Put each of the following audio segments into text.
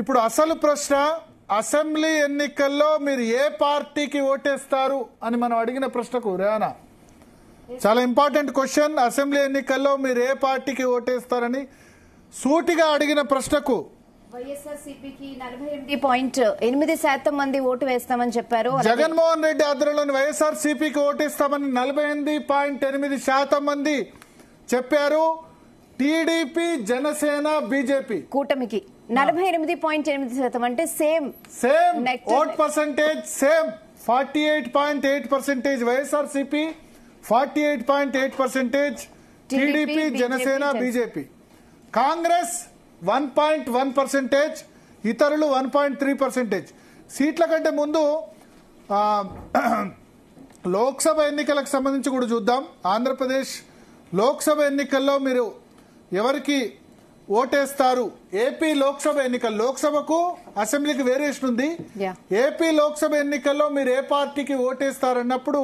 ఇప్పుడు అసలు ప్రశ్న అసెంబ్లీ ఎన్నికల్లో మీరు ఏ పార్టీకి ఓటేస్తారు అని మనం అడిగిన ప్రశ్నకు రేనా చాలా ఇంపార్టెంట్ క్వశ్చన్. అసెంబ్లీ ఎన్నికల్లో మీరు ఏ పార్టీకి ఓటేస్తారని సూటిగా అడిగిన ప్రశ్నకు వైఎస్ఆర్సీపీకి 48.8% మంది ఓటు వేస్తామని చెప్పారు. జగన్మోహన్ రెడ్డి ఆధ్వర్యంలోని వైఎస్ఆర్సీపీకి ఓటేస్తామని 48.8% మంది చెప్పారు. టీడీపీ, జనసేన, బీజేపీ కూటమికి 48.8% అంటే same vote percentage same 48.8% YSRCP, 48.8% TDP, Janasena, BJP. Congress 1.1%, ఇతరులు 1.3%. సీట్ల కంటే ముందు లోక్సభ ఎన్నికలకు సంబంధించి కూడా చూద్దాం. ఆంధ్రప్రదేశ్ లోక్సభ ఎన్నికల్లో మీరు ఎవరికి ఓటేస్తారు? ఏపీ లోక్సభ ఎన్నికలు, లోక్సభకు అసెంబ్లీకి వేరియేషన్ ఉంది. ఏపీ లోక్సభ ఎన్నికల్లో మీరు ఏ పార్టీకి ఓటేస్తారన్నప్పుడు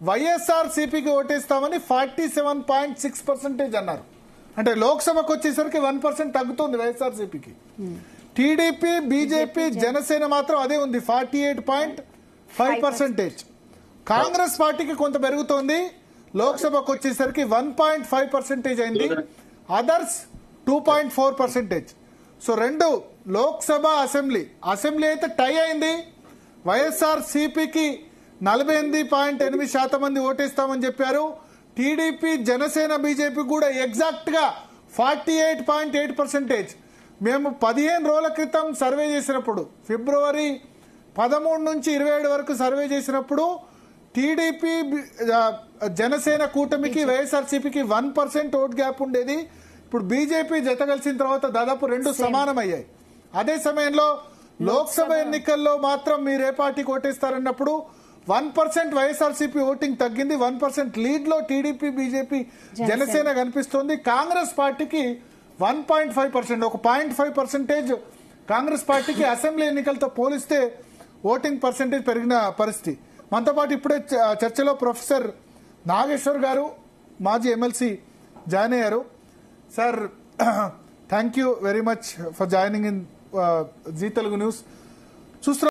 వైఎస్ఆర్ సిపికి ఓటేస్తామని 47.6% అన్నారు. అంటే లోక్సభకు వచ్చేసరికి 1% తగ్గుతుంది వైఎస్ఆర్ సిపికి. టీడీపీ, బీజేపీ, జనసేన మాత్రం అదే ఉంది 48.5%. కాంగ్రెస్ పార్టీకి కొంత పెరుగుతోంది, లోక్సభకు వచ్చేసరికి 1.5% అయింది. అదర్స్ 2.4%. సో రెండు లోక్సభ, అసెంబ్లీ అయితే టై అయింది. వైఎస్ఆర్ సిపికి 48.8% మంది ఓటేస్తామని చెప్పారు. టీడీపీ, జనసేన, బీజేపీ కూడా ఎగ్జాక్ట్ గా 48.8%. మేము 15 రోజుల క్రితం సర్వే చేసినప్పుడు, ఫిబ్రవరి 13 నుంచి 27 వరకు సర్వే చేసినప్పుడు టీడీపీ, జనసేన కూటమికి, వైఎస్ఆర్సీపీకి 1% ఓట్ గ్యాప్ ఉండేది. ఇప్పుడు బీజేపీ జత కలిసిన తర్వాత దాదాపు 2 సమానమయ్యాయి. అదే సమయంలో లోక్సభ ఎన్నికల్లో మాత్రం మీరు ఏ పార్టీకి ఓటేస్తారన్నప్పుడు 1% వైఎస్ఆర్సీపీ ఓటింగ్ తగ్గింది. 1% లీడ్ లో టీడీపీ, బీజేపీ, జనసేన కనిపిస్తోంది. కాంగ్రెస్ పార్టీకి 1.5%, ఒక 0.5% కాంగ్రెస్ పార్టీకి అసెంబ్లీ ఎన్నికలతో పోలిస్తే ఓటింగ్ పర్సెంటేజ్ పెరిగిన పరిస్థితి. మనతో పాటు ఇప్పుడే చర్చలో ప్రొఫెసర్ నాగేశ్వర్ గారు, మాజీ ఎమ్మెల్సీ జాయిన్ అయ్యారు. Sir, thank you very much for joining in Zee Telugu news. చూస్తున్నారు